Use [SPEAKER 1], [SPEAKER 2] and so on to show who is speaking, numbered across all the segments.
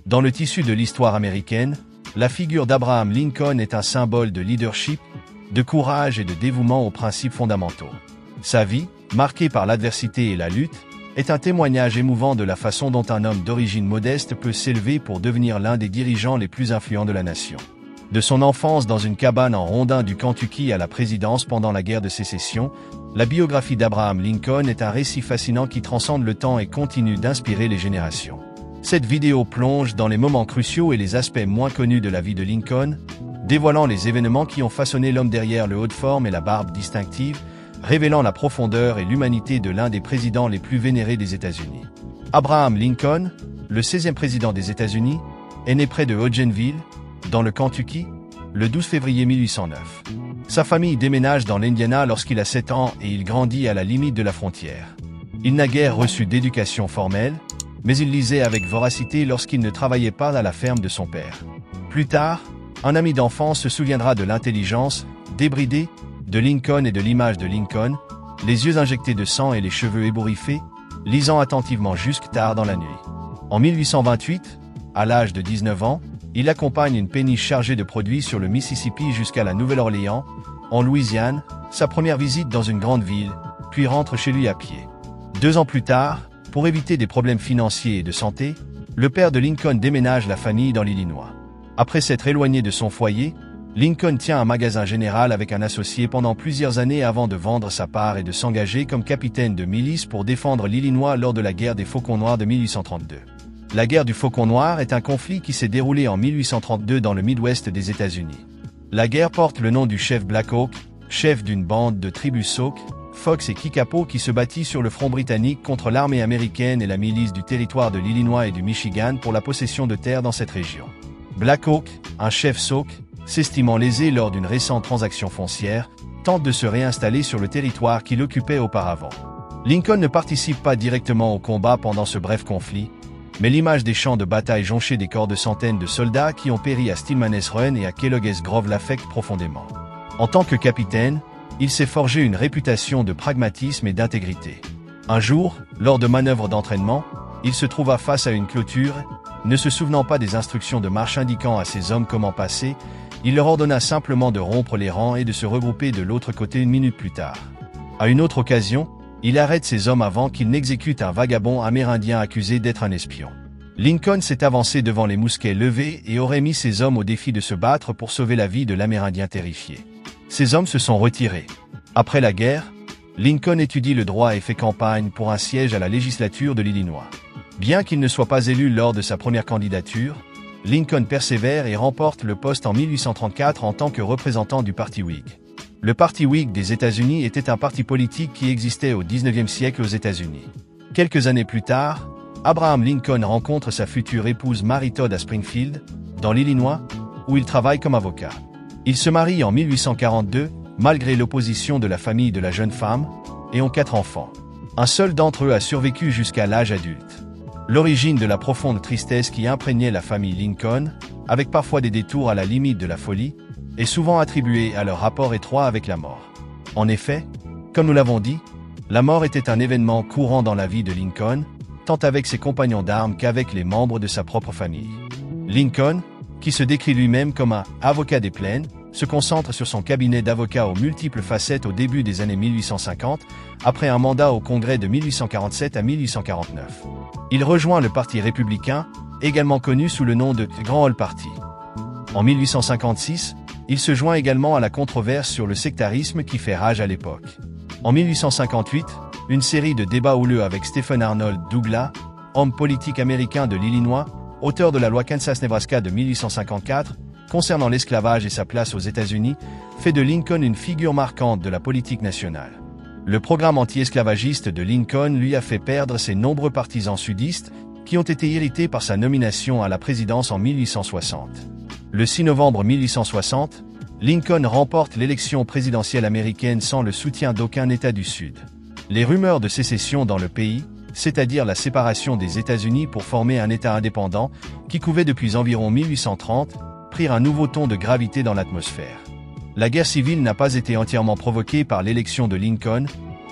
[SPEAKER 1] Dans le tissu de l'histoire américaine, la figure d'Abraham Lincoln est un symbole de leadership, de courage et de dévouement aux principes fondamentaux. Sa vie, marquée par l'adversité et la lutte, est un témoignage émouvant de la façon dont un homme d'origine modeste peut s'élever pour devenir l'un des dirigeants les plus influents de la nation. De son enfance dans une cabane en rondins du Kentucky à la présidence pendant la guerre de sécession, la biographie d'Abraham Lincoln est un récit fascinant qui transcende le temps et continue d'inspirer les générations. Cette vidéo plonge dans les moments cruciaux et les aspects moins connus de la vie de Lincoln, dévoilant les événements qui ont façonné l'homme derrière le haut de forme et la barbe distinctive, révélant la profondeur et l'humanité de l'un des présidents les plus vénérés des États-Unis. Abraham Lincoln, le 16e président des États-Unis, est né près de Hodgenville, dans le Kentucky, le 12 février 1809. Sa famille déménage dans l'Indiana lorsqu'il a 7 ans et il grandit à la limite de la frontière. Il n'a guère reçu d'éducation formelle, mais il lisait avec voracité lorsqu'il ne travaillait pas à la ferme de son père. Plus tard, un ami d'enfance se souviendra de l'intelligence, débridée, de Lincoln et de l'image de Lincoln, les yeux injectés de sang et les cheveux ébouriffés, lisant attentivement jusque tard dans la nuit. En 1828, à l'âge de 19 ans, il accompagne une péniche chargée de produits sur le Mississippi jusqu'à la Nouvelle-Orléans, en Louisiane, sa première visite dans une grande ville, puis rentre chez lui à pied. 2 ans plus tard, pour éviter des problèmes financiers et de santé, le père de Lincoln déménage la famille dans l'Illinois. Après s'être éloigné de son foyer, Lincoln tient un magasin général avec un associé pendant plusieurs années avant de vendre sa part et de s'engager comme capitaine de milice pour défendre l'Illinois lors de la guerre des Faucons Noirs de 1832. La guerre du Faucon Noir est un conflit qui s'est déroulé en 1832 dans le Midwest des États-Unis. La guerre porte le nom du chef Black Hawk, chef d'une bande de tribus Sauk, Fox et Kickapoo qui se battit sur le front britannique contre l'armée américaine et la milice du territoire de l'Illinois et du Michigan pour la possession de terres dans cette région. Black Hawk, un chef Sauk, s'estimant lésé lors d'une récente transaction foncière, tente de se réinstaller sur le territoire qu'il occupait auparavant. Lincoln ne participe pas directement au combat pendant ce bref conflit, mais l'image des champs de bataille jonchés des corps de centaines de soldats qui ont péri à Stillman's Run et à Kellogg's Grove l'affecte profondément. En tant que capitaine, il s'est forgé une réputation de pragmatisme et d'intégrité. Un jour, lors de manœuvres d'entraînement, il se trouva face à une clôture, ne se souvenant pas des instructions de marche indiquant à ses hommes comment passer, il leur ordonna simplement de rompre les rangs et de se regrouper de l'autre côté 1 minute plus tard. À une autre occasion, il arrête ses hommes avant qu'ils n'exécutent un vagabond amérindien accusé d'être un espion. Lincoln s'est avancé devant les mousquets levés et aurait mis ses hommes au défi de se battre pour sauver la vie de l'Amérindien terrifié. Ces hommes se sont retirés. Après la guerre, Lincoln étudie le droit et fait campagne pour un siège à la législature de l'Illinois. Bien qu'il ne soit pas élu lors de sa première candidature, Lincoln persévère et remporte le poste en 1834 en tant que représentant du Parti Whig. Le Parti Whig des États-Unis était un parti politique qui existait au XIXe siècle aux États-Unis. Quelques années plus tard, Abraham Lincoln rencontre sa future épouse Mary Todd à Springfield, dans l'Illinois, où il travaille comme avocat. Ils se marient en 1842, malgré l'opposition de la famille de la jeune femme, et ont 4 enfants. Un seul d'entre eux a survécu jusqu'à l'âge adulte. L'origine de la profonde tristesse qui imprégnait la famille Lincoln, avec parfois des détours à la limite de la folie, est souvent attribuée à leur rapport étroit avec la mort. En effet, comme nous l'avons dit, la mort était un événement courant dans la vie de Lincoln, tant avec ses compagnons d'armes qu'avec les membres de sa propre famille. Lincoln, qui se décrit lui-même comme un « avocat des plaines », se concentre sur son cabinet d'avocats aux multiples facettes au début des années 1850, après un mandat au Congrès de 1847 à 1849. Il rejoint le Parti républicain, également connu sous le nom de Grand Hall Party. En 1856, il se joint également à la controverse sur le sectarisme qui fait rage à l'époque. En 1858, une série de débats houleux avec Stephen Arnold Douglas, homme politique américain de l'Illinois, auteur de la loi Kansas-Nebraska de 1854, concernant l'esclavage et sa place aux États-Unis, fait de Lincoln une figure marquante de la politique nationale. Le programme anti-esclavagiste de Lincoln lui a fait perdre ses nombreux partisans sudistes qui ont été irrités par sa nomination à la présidence en 1860. Le 6 novembre 1860, Lincoln remporte l'élection présidentielle américaine sans le soutien d'aucun État du Sud. Les rumeurs de sécession dans le pays, c'est-à-dire la séparation des États-Unis pour former un État indépendant, qui couvait depuis environ 1830, prirent un nouveau ton de gravité dans l'atmosphère. La guerre civile n'a pas été entièrement provoquée par l'élection de Lincoln,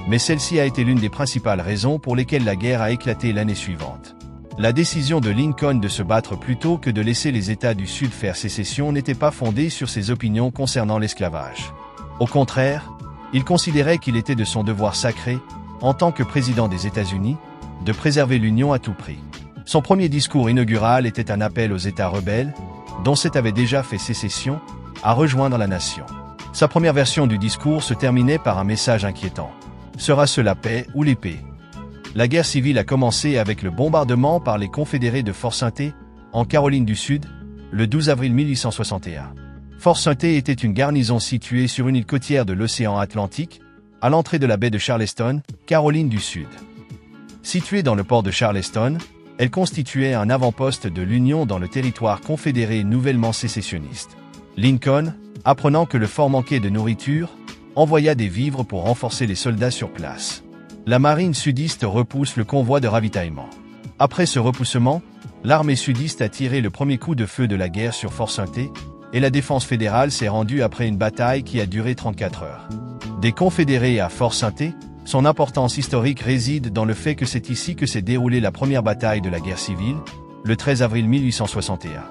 [SPEAKER 1] mais celle-ci a été l'une des principales raisons pour lesquelles la guerre a éclaté l'année suivante. La décision de Lincoln de se battre plutôt que de laisser les États du Sud faire sécession n'était pas fondée sur ses opinions concernant l'esclavage. Au contraire, il considérait qu'il était de son devoir sacré, en tant que président des États-Unis, de préserver l'Union à tout prix. Son premier discours inaugural était un appel aux États rebelles, dont cet avait déjà fait sécession, à rejoindre la nation. Sa première version du discours se terminait par un message inquiétant. Sera-ce la paix ou l'épée? La guerre civile a commencé avec le bombardement par les Confédérés de Fort Sumter, en Caroline du Sud, le 12 avril 1861. Fort Sumter était une garnison située sur une île côtière de l'océan Atlantique, à l'entrée de la baie de Charleston, Caroline du Sud. Située dans le port de Charleston, elle constituait un avant-poste de l'Union dans le territoire confédéré nouvellement sécessionniste. Lincoln, apprenant que le fort manquait de nourriture, envoya des vivres pour renforcer les soldats sur place. La marine sudiste repousse le convoi de ravitaillement. Après ce repoussement, l'armée sudiste a tiré le premier coup de feu de la guerre sur Fort Sumter, et la défense fédérale s'est rendue après une bataille qui a duré 34 heures. Des Confédérés à Fort Sumter, son importance historique réside dans le fait que c'est ici que s'est déroulée la première bataille de la guerre civile, le 13 avril 1861.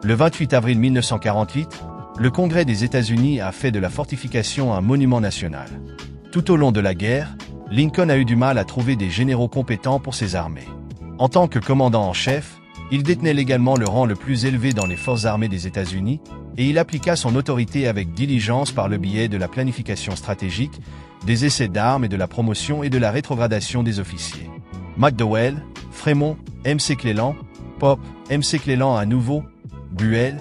[SPEAKER 1] Le 28 avril 1948, le Congrès des États-Unis a fait de la fortification un monument national. Tout au long de la guerre, Lincoln a eu du mal à trouver des généraux compétents pour ses armées. En tant que commandant en chef, il détenait légalement le rang le plus élevé dans les forces armées des États-Unis, et il appliqua son autorité avec diligence par le biais de la planification stratégique, des essais d'armes et de la promotion et de la rétrogradation des officiers. McDowell, Fremont, M.C. Pope, M.C. à nouveau, Buell,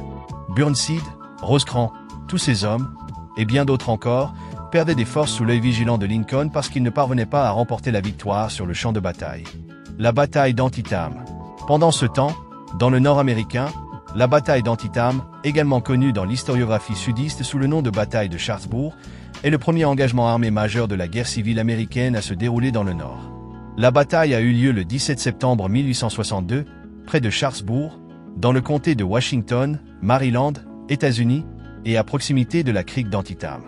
[SPEAKER 1] Burnside, Rosecrans, tous ces hommes, et bien d'autres encore, perdaient des forces sous l'œil vigilant de Lincoln parce qu'il ne parvenait pas à remporter la victoire sur le champ de bataille. La bataille d'Antietam. Pendant ce temps, dans le nord américain, la bataille d'Antietam, également connue dans l'historiographie sudiste sous le nom de bataille de Sharpsburg, est le premier engagement armé majeur de la guerre civile américaine à se dérouler dans le nord. La bataille a eu lieu le 17 septembre 1862, près de Sharpsburg, dans le comté de Washington, Maryland, États-Unis, et à proximité de la crique d'Antietam.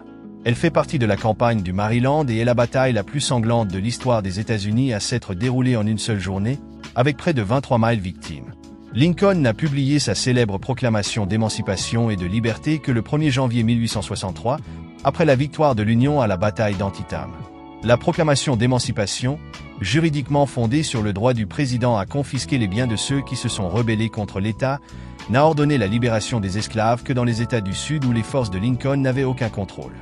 [SPEAKER 1] Elle fait partie de la campagne du Maryland et est la bataille la plus sanglante de l'histoire des États-Unis à s'être déroulée en une seule journée, avec près de 23 000 victimes. Lincoln n'a publié sa célèbre proclamation d'émancipation et de liberté que le 1er janvier 1863, après la victoire de l'Union à la bataille d'Antietam. La proclamation d'émancipation, juridiquement fondée sur le droit du président à confisquer les biens de ceux qui se sont rebellés contre l'État, n'a ordonné la libération des esclaves que dans les États du Sud où les forces de Lincoln n'avaient aucun contrôle.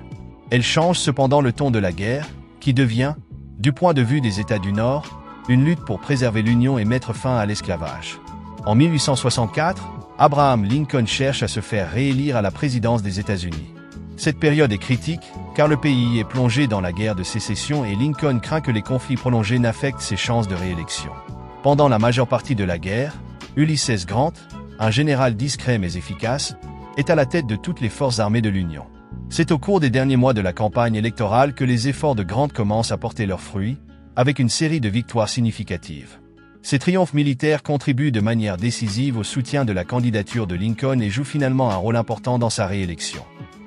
[SPEAKER 1] Elle change cependant le ton de la guerre, qui devient, du point de vue des États du Nord, une lutte pour préserver l'Union et mettre fin à l'esclavage. En 1864, Abraham Lincoln cherche à se faire réélire à la présidence des États-Unis. Cette période est critique, car le pays est plongé dans la guerre de sécession et Lincoln craint que les conflits prolongés n'affectent ses chances de réélection. Pendant la majeure partie de la guerre, Ulysses Grant, un général discret mais efficace, est à la tête de toutes les forces armées de l'Union. C'est au cours des derniers mois de la campagne électorale que les efforts de Grant commencent à porter leurs fruits, avec une série de victoires significatives. Ces triomphes militaires contribuent de manière décisive au soutien de la candidature de Lincoln et jouent finalement un rôle important dans sa réélection.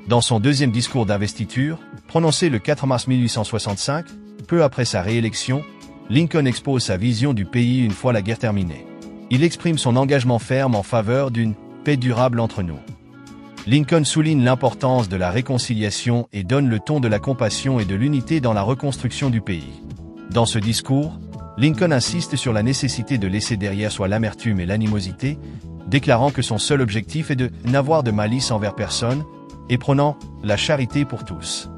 [SPEAKER 1] Dans son deuxième discours d'investiture, prononcé le 4 mars 1865, peu après sa réélection, Lincoln expose sa vision du pays une fois la guerre terminée. Il exprime son engagement ferme en faveur d'une paix durable entre nous. Lincoln souligne l'importance de la réconciliation et donne le ton de la compassion et de l'unité dans la reconstruction du pays. Dans ce discours, Lincoln insiste sur la nécessité de laisser derrière soi l'amertume et l'animosité, déclarant que son seul objectif est de n'avoir de malice envers personne, et prônant la charité pour tous.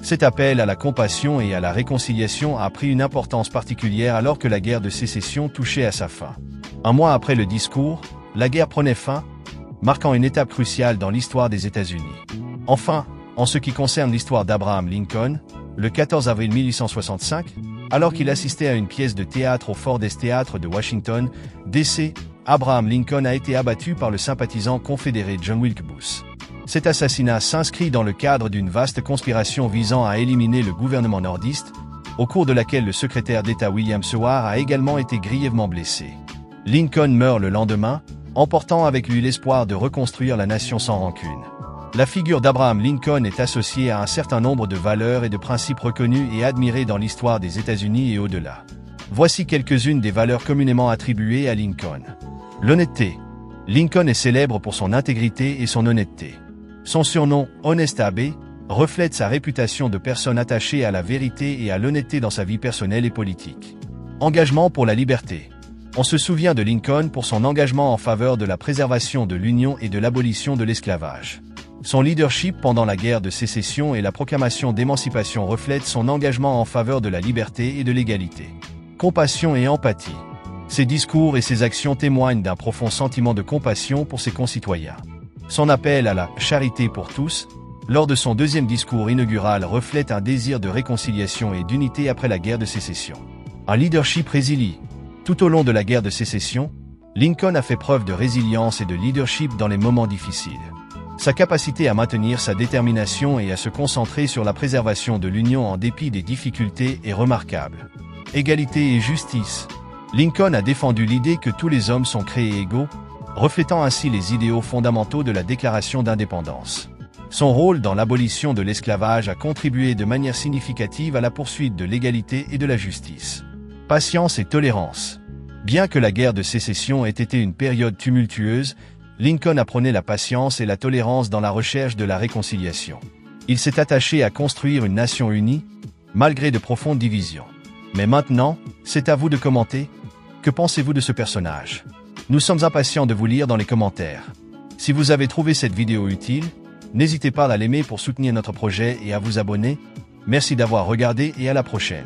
[SPEAKER 1] Cet appel à la compassion et à la réconciliation a pris une importance particulière alors que la guerre de sécession touchait à sa fin. Un mois après le discours, la guerre prenait fin, marquant une étape cruciale dans l'histoire des États-Unis. Enfin, en ce qui concerne l'histoire d'Abraham Lincoln, le 14 avril 1865, alors qu'il assistait à une pièce de théâtre au Ford's Theatre de Washington, D.C., Abraham Lincoln a été abattu par le sympathisant confédéré John Wilkes Booth. Cet assassinat s'inscrit dans le cadre d'une vaste conspiration visant à éliminer le gouvernement nordiste, au cours de laquelle le secrétaire d'État William Seward a également été grièvement blessé. Lincoln meurt le lendemain, emportant avec lui l'espoir de reconstruire la nation sans rancune. La figure d'Abraham Lincoln est associée à un certain nombre de valeurs et de principes reconnus et admirés dans l'histoire des États-Unis et au-delà. Voici quelques-unes des valeurs communément attribuées à Lincoln. L'honnêteté. Lincoln est célèbre pour son intégrité et son honnêteté. Son surnom, Honest Abe, reflète sa réputation de personne attachée à la vérité et à l'honnêteté dans sa vie personnelle et politique. Engagement pour la liberté. On se souvient de Lincoln pour son engagement en faveur de la préservation de l'Union et de l'abolition de l'esclavage. Son leadership pendant la guerre de sécession et la proclamation d'émancipation reflètent son engagement en faveur de la liberté et de l'égalité. Compassion et empathie. Ses discours et ses actions témoignent d'un profond sentiment de compassion pour ses concitoyens. Son appel à la charité pour tous, lors de son deuxième discours inaugural, reflète un désir de réconciliation et d'unité après la guerre de sécession. Un leadership résilient. Tout au long de la guerre de sécession, Lincoln a fait preuve de résilience et de leadership dans les moments difficiles. Sa capacité à maintenir sa détermination et à se concentrer sur la préservation de l'Union en dépit des difficultés est remarquable. Égalité et justice. Lincoln a défendu l'idée que tous les hommes sont créés égaux, reflétant ainsi les idéaux fondamentaux de la Déclaration d'indépendance. Son rôle dans l'abolition de l'esclavage a contribué de manière significative à la poursuite de l'égalité et de la justice. Patience et tolérance. Bien que la guerre de sécession ait été une période tumultueuse, Lincoln a prôné la patience et la tolérance dans la recherche de la réconciliation. Il s'est attaché à construire une nation unie, malgré de profondes divisions. Mais maintenant, c'est à vous de commenter. Que pensez-vous de ce personnage? Nous sommes impatients de vous lire dans les commentaires. Si vous avez trouvé cette vidéo utile, n'hésitez pas à l'aimer pour soutenir notre projet et à vous abonner. Merci d'avoir regardé et à la prochaine.